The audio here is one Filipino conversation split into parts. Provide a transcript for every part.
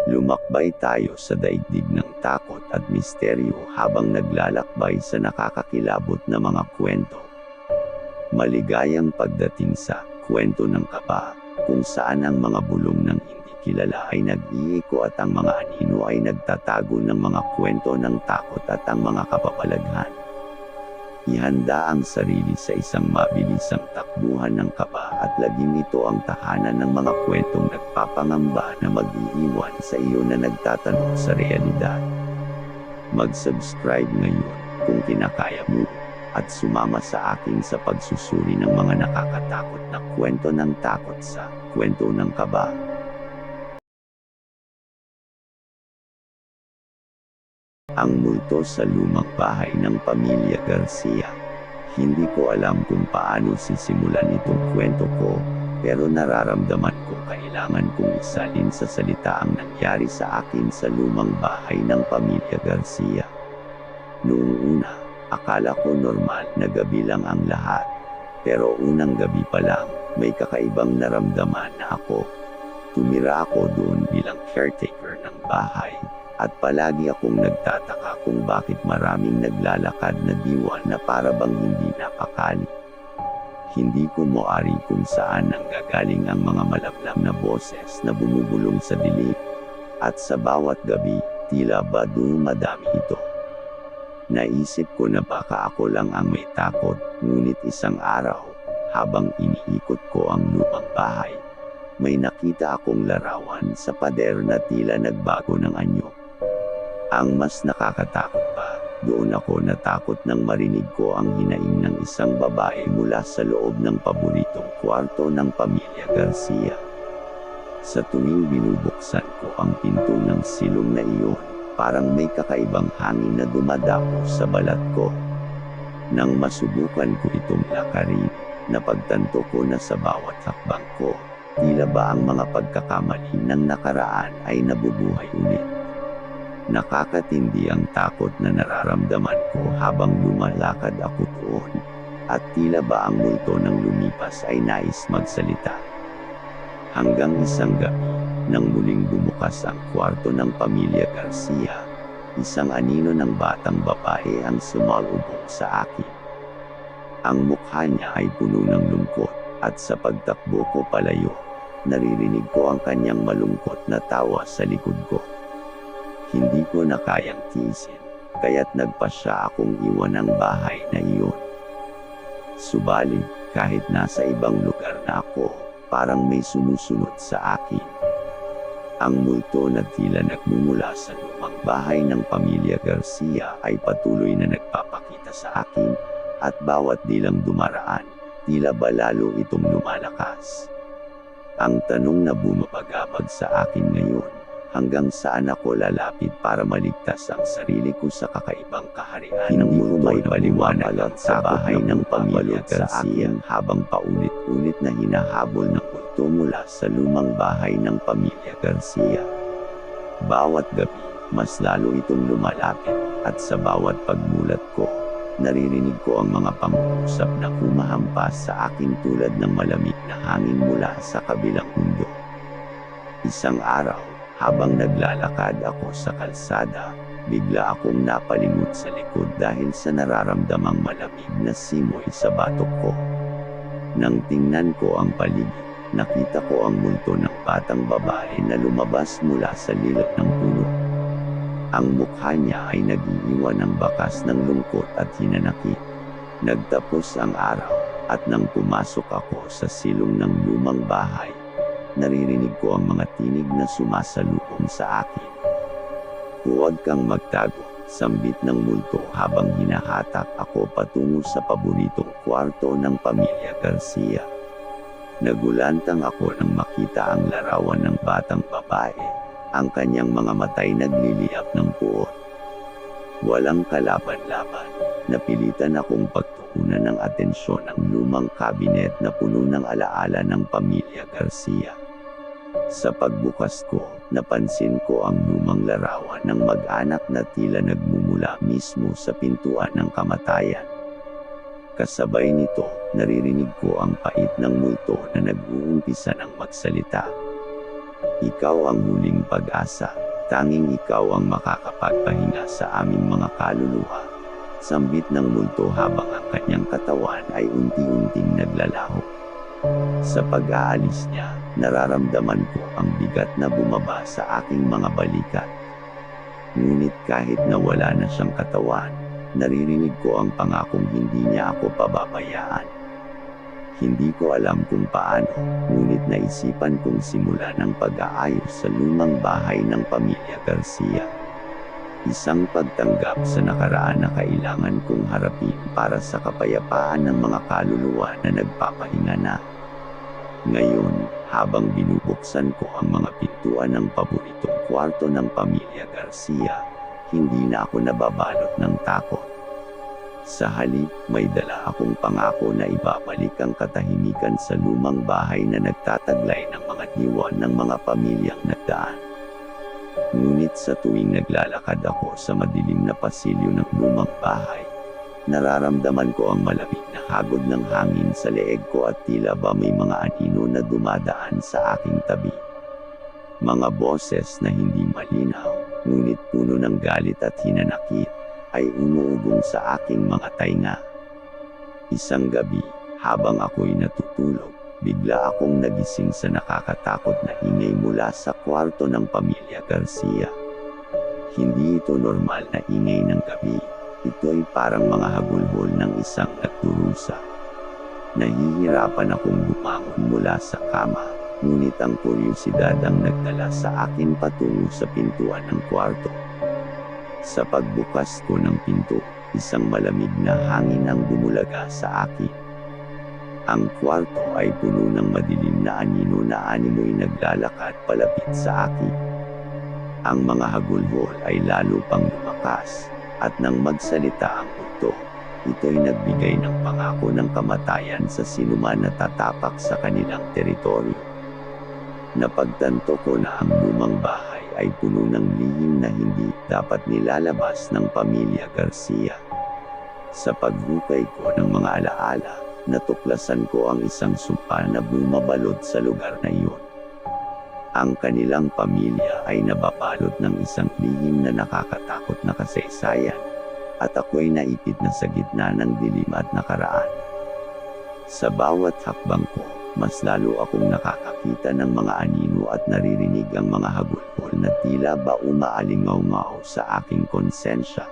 Lumakbay tayo sa daigdig ng takot at misteryo habang naglalakbay sa nakakakilabot na mga kwento. Maligayang pagdating sa kwento ng kaba, kung saan ang mga bulong ng hindi kilala ay nag-iiko at ang mga anino ay nagtatago ng mga kwento ng takot at ang mga kababalaghan. Ihanda ang sarili sa isang mabilisang takbuhan ng kaba at laging ito ang tahanan ng mga kwentong nagpapangamba na mag-iiwan sa iyo na nagtatanong sa realidad. Mag-subscribe ngayon kung kinakaya mo at sumama sa akin sa pagsusuri ng mga nakakatakot na kwento ng takot sa kwento ng kaba. Ang multo sa lumang bahay ng pamilya Garcia. Hindi ko alam kung paano sisimulan itong kwento ko, pero nararamdaman ko kailangan kong isalin sa salita ang nangyari sa akin sa lumang bahay ng pamilya Garcia. Noong una, akala ko normal na gabi lang ang lahat, pero unang gabi pa lang, may kakaibang naramdaman na ako. Tumira ako doon bilang caretaker ng bahay. At palagi akong nagtataka kung bakit maraming naglalakad na diwa na para bang hindi napakali. Hindi ko maari kung saan nanggagaling ang mga malamlam na boses na bumubulong sa dilim. At sa bawat gabi, tila ba dumadami ito. Naisip ko na baka ako lang ang may takot, ngunit isang araw, habang iniikot ko ang lumang bahay, may nakita akong larawan sa pader na tila nagbago ng anyo. Ang mas nakakatakot pa, doon ako natakot nang marinig ko ang hinaing ng isang babae mula sa loob ng paboritong kwarto ng pamilya Garcia. Sa tuwing binubuksan ko ang pinto ng silong na iyon, parang may kakaibang hangin na dumadapo sa balat ko. Nang masubukan ko itong lakarin, napagtanto ko na sa bawat hakbang ko, tila ba ang mga pagkakamali ng nakaraan ay nabubuhay ulit. Nakakatindi ang takot na nararamdaman ko habang lumalakad ako doon, at tila ba ang multo ng lumipas ay nais magsalita. Hanggang isang gabi, nang muling bumukas ang kwarto ng pamilya Garcia, isang anino ng batang babae ang sumalubong sa akin. Ang mukha niya ay puno ng lungkot, at sa pagtakbo ko palayo, naririnig ko ang kanyang malungkot na tawa sa likod ko. Hindi ko na kayang tiisin, kaya't nagpasya akong iwan ang bahay na iyon. Subalit, kahit nasa ibang lugar na ako, parang may sumusunod sa akin. Ang multo na tila nagmumula sa lumang bahay ng pamilya Garcia ay patuloy na nagpapakita sa akin, at bawat dilang dumaraan, tila ba lalo itong lumalakas. Ang tanong na bumabagabag sa akin ngayon, hanggang saan ako lalapit para maligtas ang sarili ko sa kakaibang kaharian. Hindi ko may paliwanag sa bahay ng pamilya Garcia habang paulit-ulit na hinahabol ng multo mula sa lumang bahay ng pamilya Garcia. Bawat gabi, mas lalo itong lumalapit, at sa bawat pagmulat ko, naririnig ko ang mga pangungusap na humahampas sa akin tulad ng malamig na hangin mula sa kabilang mundo. Isang araw, habang naglalakad ako sa kalsada, bigla akong napalingot sa likod dahil sa nararamdamang malamig na simoy sa batok ko. Nang tingnan ko ang paligid, nakita ko ang multo ng batang babae na lumabas mula sa lilat ng puno. Ang mukha niya ay nag-iiwan ng bakas ng lungkot at hinanakit. Nagtapos ang araw, at nang pumasok ako sa silong ng lumang bahay, naririnig ko ang mga tinig na sumasalubong sa akin. Huwag kang magtago, sambit ng multo habang hinahatak ako patungo sa paboritong kwarto ng pamilya Garcia. Nagulantang ako nang makita ang larawan ng batang babae, ang kanyang mga matay nagliliyap ng puot. Walang kalaban-laban, napilitan akong pagtuunan ng atensyon ang lumang kabinet na puno ng alaala ng pamilya Garcia. Sa pagbukas ko, napansin ko ang lumang larawan ng mag-anak na tila nagmumula mismo sa pintuan ng kamatayan. Kasabay nito, naririnig ko ang pait ng multo na nag-uumpisa ng magsalita. Ikaw ang huling pag-asa. Tanging ikaw ang makakapagpahinga sa aming mga kaluluwa. Sambit ng multo habang ang kanyang katawan ay unti-unting naglalaho. Sa pag-aalis niya, nararamdaman ko ang bigat na bumaba sa aking mga balikat. Ngunit kahit na wala na siyang katawan, naririnig ko ang pangakong hindi niya ako pababayaan. Hindi ko alam kung paano, ngunit naisipan kong simulan ang pag-aayos sa lumang bahay ng pamilya Garcia. Isang pagtanggap sa nakaraan na kailangan kong harapin para sa kapayapaan ng mga kaluluwa na nagpapahinga na. Ngayon, habang binubuksan ko ang mga pintuan ng paboritong kwarto ng pamilya Garcia, hindi na ako nababalot ng takot. Sa halip, may dala akong pangako na ibabalik ang katahimikan sa lumang bahay na nagtataglay ng mga diwa ng mga pamilyang nagdaan. Ngunit sa tuwing naglalakad ako sa madilim na pasilyo ng lumang bahay, nararamdaman ko ang malamig na hagod ng hangin sa leeg ko at tila ba may mga anino na dumadaan sa aking tabi. Mga boses na hindi malinaw, ngunit puno ng galit at hinanakit, ay umuugong sa aking mga tainga. Isang gabi, habang ako'y natutulog, bigla akong nagising sa nakakatakot na ingay mula sa kwarto ng pamilya Garcia. Hindi ito normal na ingay ng gabi. Ito ay parang mga hagulhol ng isang nagdurusa. Nahihirapan akong bumangon mula sa kama, ngunit ang kuryosidad ang nagdala sa akin patungo sa pintuan ng kwarto. Sa pagbukas ko ng pinto, isang malamig na hangin ang bumulaga sa akin. Ang kwarto ay puno ng madilim na anino na animoy naglalakad palapit sa akin. Ang mga hagulhol ay lalo pang lumakas, at nang magsalita ang multo, ito'y nagbigay ng pangako ng kamatayan sa sinuman na tatapak sa kanilang teritoryo. Napagtanto ko na ang lumang bahay ay puno ng lihim na hindi dapat nilalabas ng pamilya Garcia. Sa paghukay ko ng mga alaala, natuklasan ko ang isang sumpa na bumabalot sa lugar na iyon. Ang kanilang pamilya ay nababalot ng isang lihim na nakakatakot na kasaysayan, at ako'y naipit na sa gitna ng dilim at nakaraan. Sa bawat hakbang ko, mas lalo akong nakakakita ng mga anino at naririnig ang mga hagulhol na tila ba umaalingaw-ngaw sa aking konsensya.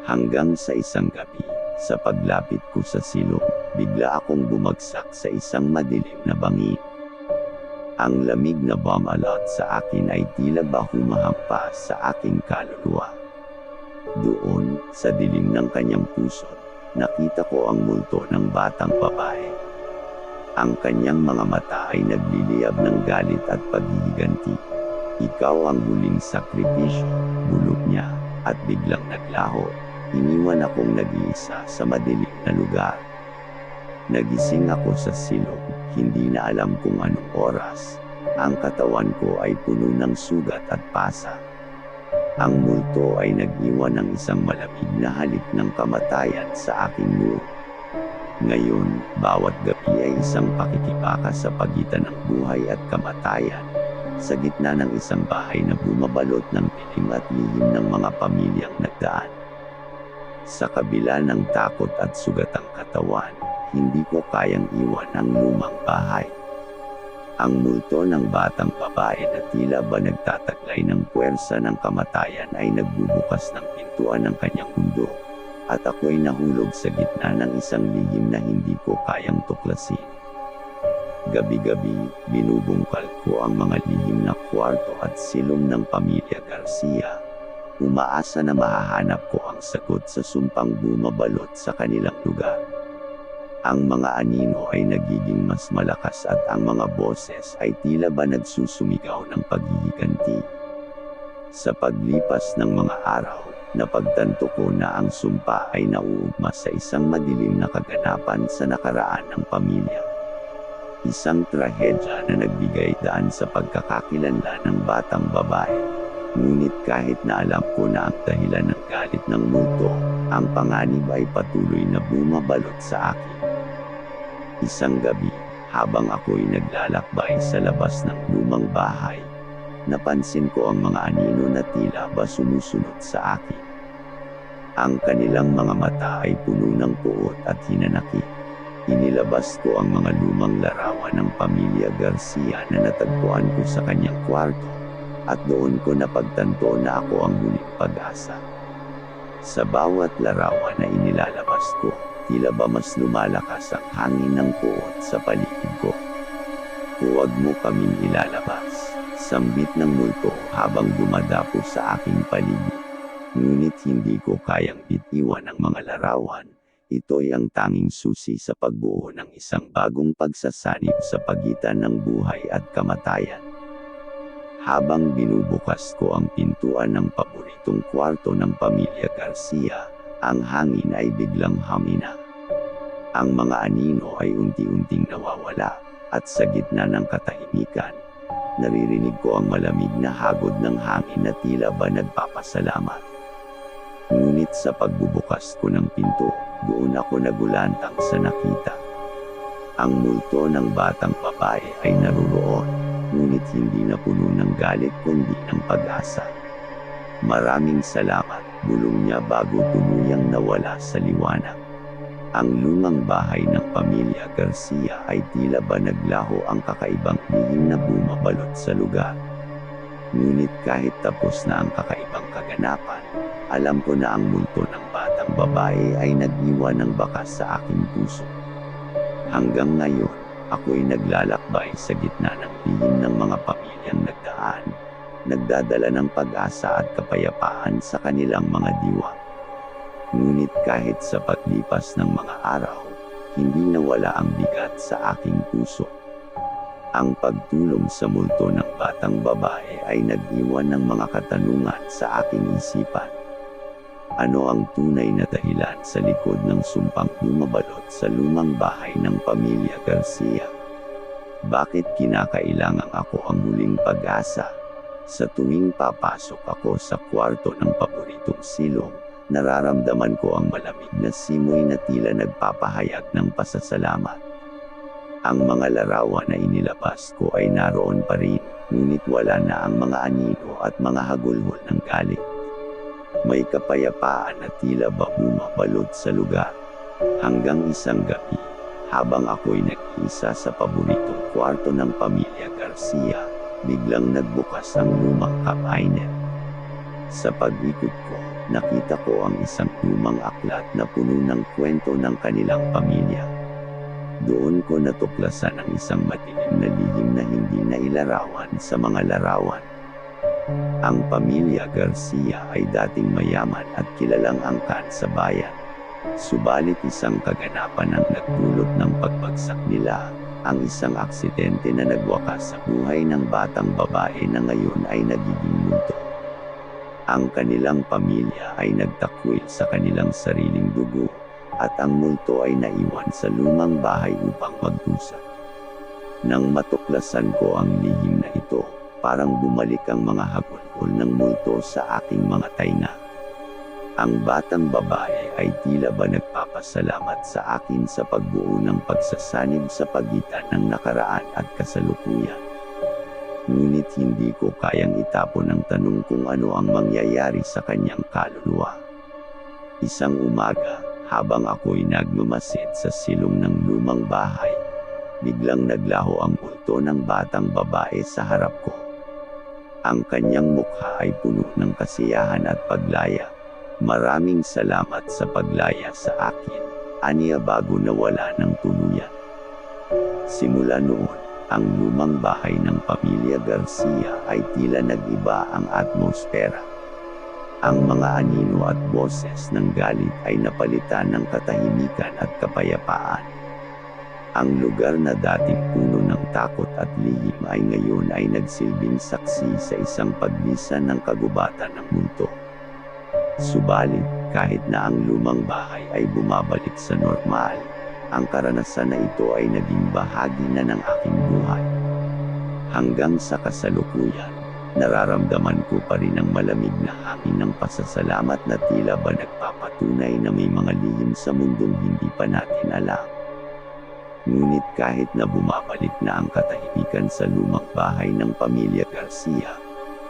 Hanggang sa isang gabi, sa paglapit ko sa silong, bigla akong bumagsak sa isang madilim na bangin. Ang lamig na bumalot sa akin ay tila ba humahampas sa aking kaluluwa. Doon, sa dilim ng kanyang puso, nakita ko ang multo ng batang babae. Ang kanyang mga mata ay nagliliyab ng galit at paghihiganti. Ikaw ang huling sakripisyo, bulog niya, at biglang naglaho. Iniwan akong nag-iisa sa madilim na lugar. Nagising ako sa silong, hindi na alam kung anong oras. Ang katawan ko ay puno ng sugat at pasa. Ang multo ay nag-iwan ng isang malamig na halik ng kamatayan sa aking loob. Ngayon, bawat gabi ay isang pakikibaka sa pagitan ng buhay at kamatayan, sa gitna ng isang bahay na bumabalot ng dilim at lihim ng mga pamilyang nagdaan. Sa kabila ng takot at sugatang katawan, hindi ko kayang iwan ang lumang bahay. Ang multo ng batang babae na tila ba nagtataglay ng puwersa ng kamatayan ay nagbubukas ng pintuan ng kanyang mundo. At ako'y nahulog sa gitna ng isang lihim na hindi ko kayang tuklasin. Gabi-gabi, binubungkal ko ang mga lihim na kwarto at silong ng pamilya Garcia. Umaasa na mahahanap ko ang sagot sa sumpang bumabalot sa kanilang lugar. Ang mga anino ay nagiging mas malakas at ang mga boses ay tila ba nagsusumigaw ng paghihiganti. Sa paglipas ng mga araw, napagtanto ko na ang sumpa ay nauugma sa isang madilim na kaganapan sa nakaraan ng pamilya. Isang trahedya na nagbigay daan sa pagkakakilanlan ng batang babae. Ngunit kahit na alam ko na ang dahilan ng galit ng multo, ang panganib ay patuloy na bumabalot sa akin. Isang gabi, habang ako'y naglalakbay sa labas ng lumang bahay, napansin ko ang mga anino na tila ba sumusunod sa akin. Ang kanilang mga mata ay puno ng puot at hinanakit. Inilabas ko ang mga lumang larawan ng pamilya Garcia na natagpuan ko sa kanyang kwarto, at doon ko napagtanto na ako ang huling pag-asa. Sa bawat larawan na inilalabas ko, tila ba mas lumalakas ang hangin ng puot sa paligid ko. Huwag mo kaming ilalabas, sambit ng multo habang dumadapo sa aking paligid. Ngunit hindi ko kayang bitiwan ang mga larawan. Ito'y ang tanging susi sa pagbuo ng isang bagong pagsasanib sa pagitan ng buhay at kamatayan. Habang binubukas ko ang pintuan ng paboritong kwarto ng pamilya Garcia, ang hangin ay biglang humina. Ang mga anino ay unti-unting nawawala, at sa gitna ng katahimikan, naririnig ko ang malamig na hagod ng hangin na tila ba nagpapasalamat. Ngunit sa pagbubukas ko ng pinto, doon ako nagulantang sa nakita. Ang multo ng batang babae ay naruroon, ngunit hindi na puno ng galit kundi ng pag-asa. Maraming salamat, bulong niya bago tuluyang nawala sa liwanag. Ang lumang bahay ng pamilya Garcia ay tila ba naglaho ang kakaibang lihim na bumabalot sa lugar. Ngunit kahit tapos na ang kakaibang kaganapan, alam ko na ang multo ng batang babae ay nag-iwan ng bakas sa aking puso. Hanggang ngayon, ako'y naglalakbay sa gitna ng lihim ng mga pamilyang nagdaan, nagdadala ng pag-asa at kapayapaan sa kanilang mga diwa. Ngunit kahit sa paglipas ng mga araw, hindi nawala ang bigat sa aking puso. Ang pagtulong sa multo ng batang babae ay nag-iwan ng mga katanungan sa aking isipan. Ano ang tunay na dahilan sa likod ng sumpang bumabalot sa lumang bahay ng pamilya Garcia? Bakit kinakailangang ako ang huling pag-asa? Sa tuwing papasok ako sa kwarto ng paboritong silong, nararamdaman ko ang malamig na simoy na tila nagpapahayag ng pasasalamat. Ang mga larawan na inilabas ko ay naroon pa rin, ngunit wala na ang mga anino at mga hagulhol ng galit. May kapayapaan na tila ba bumabalot sa lugar. Hanggang isang gabi, habang ako'y nag-iisa sa paboritong kwarto ng pamilya Garcia, biglang nagbukas ang lumang cabinet. Sa pag-ikot ko, nakita ko ang isang lumang aklat na puno ng kwento ng kanilang pamilya. Doon ko natuklasan ang isang matilim na lihim na hindi nailarawan sa mga larawan. Ang pamilya Garcia ay dating mayaman at kilalang angkan sa bayan. Subalit isang kaganapan ang nagdulot ng pagbagsak nila, ang isang aksidente na nagwakas sa buhay ng batang babae na ngayon ay nagiging multo. Ang kanilang pamilya ay nagtakwil sa kanilang sariling dugo, at ang multo ay naiwan sa lumang bahay upang magdusa. Nang matuklasan ko ang lihim na ito, parang bumalik ang mga hagulhol ng multo sa aking mga tainga. Ang batang babae ay tila ba nagpapasalamat sa akin sa pagbuo ng pagsasanib sa pagitan ng nakaraan at kasalukuyan. Ngunit hindi ko kayang itapon ang tanong kung ano ang mangyayari sa kanyang kaluluwa. Isang umaga, habang ako'y nagmamasid sa silong ng lumang bahay, biglang naglaho ang multo ng batang babae sa harap ko. Ang kanyang mukha ay puno ng kasiyahan at paglaya. Maraming salamat sa paglaya sa akin, aniya bago nawala ng tuluyan. Simula noon, ang lumang bahay ng pamilya Garcia ay tila nag-iba ang atmosfera. Ang mga anino at boses ng galit ay napalitan ng katahimikan at kapayapaan. Ang lugar na dating puno ng takot at lihim ay ngayon ay nagsilbing saksi sa isang paglisan ng kagubatan ng multo. Subalit, kahit na ang lumang bahay ay bumabalik sa normal, ang karanasan na ito ay naging bahagi na ng aking buhay. Hanggang sa kasalukuyan, nararamdaman ko pa rin ang malamig na hangin ng pasasalamat na tila ba nagpapatunay na may mga lihim sa mundong hindi pa natin alam. Ngunit kahit na bumabalik na ang katahimikan sa lumang bahay ng pamilya Garcia,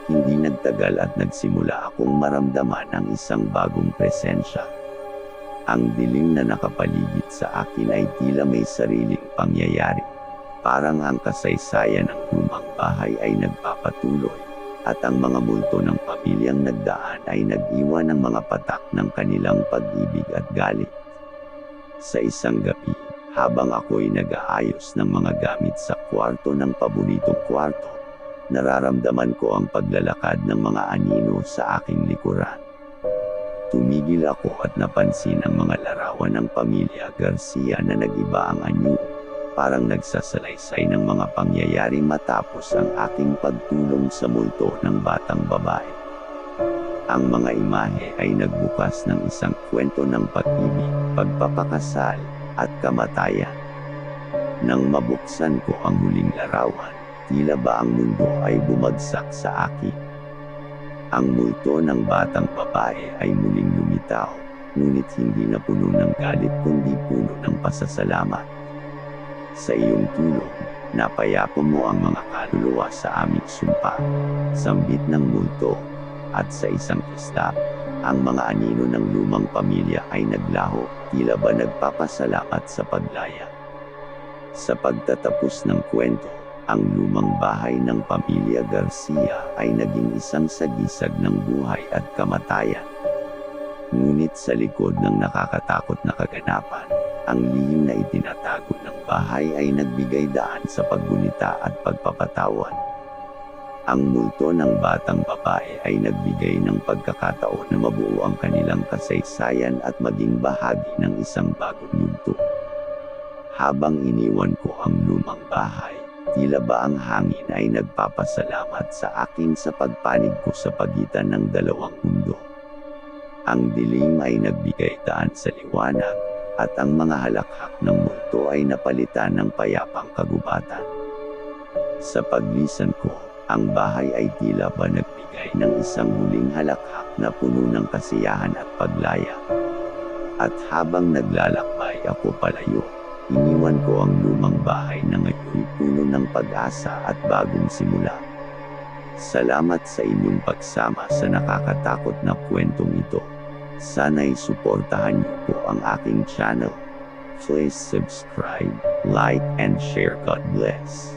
Hindi nagtagal at nagsimula akong maramdaman ang isang bagong presensya. Ang dilim na nakapaligid sa akin ay tila may sariling pangyayari. Parang ang kasaysayan ng lumang bahay ay nagpapatuloy, at ang mga multo ng pamilyang nagdaan ay nag-iwan ng mga patak ng kanilang pag-ibig at galit. Sa isang gabi, habang ako'y nag-aayos ng mga gamit sa kwarto ng paboritong kwarto, nararamdaman ko ang paglalakad ng mga anino sa aking likuran. Tumigil ako at napansin ang mga larawan ng pamilya Garcia na nag-iba ang anyo, parang nagsasalaysay ng mga pangyayari matapos ang aking pagtulong sa multo ng batang babae. Ang mga imahe ay nagbukas ng isang kwento ng pag-ibig, pagpapakasal, at kamatayan. Nang mabuksan ko ang huling larawan, tila ba ang mundo ay bumagsak sa akin. Ang multo ng batang babae ay muling lumitaw, ngunit hindi na puno ng galit kundi puno ng pasasalamat. Sa iyong tulong, napayapa mo ang mga kaluluwa sa aming sumpa, sambit ng multo, at sa isang kislap, ang mga anino ng lumang pamilya ay naglaho, tila ba nagpapasalamat sa paglaya. Sa pagtatapos ng kwento, ang lumang bahay ng pamilya Garcia ay naging isang sagisag ng buhay at kamatayan. Ngunit sa likod ng nakakatakot na kaganapan, ang lihim na itinatago ng bahay ay nagbigay daan sa paggunita at pagpapatawad. Ang multo ng batang babae ay nagbigay ng pagkakataon na mabuo ang kanilang kasaysayan at maging bahagi ng isang bagong yugto. Habang iniwan ko ang lumang bahay, tila ba ang hangin ay nagpapasalamat sa akin sa pagpanig ko sa pagitan ng dalawang mundo. Ang dilim ay nagbigay daan sa liwanag, at ang mga halakhak ng multo ay napalitan ng payapang kagubatan. Sa paglisan ko, ang bahay ay tila ba nagbigay ng isang huling halakhak na puno ng kasiyahan at paglaya. At habang naglalakbay ako palayo, iniwan ko ang lumang bahay na ngayon puno ng pag-asa at bagong simula. Salamat sa inyong pagsama sa nakakatakot na kwentong ito. Sana'y suportahan niyo po ang aking channel. Please subscribe, like, and share. God bless.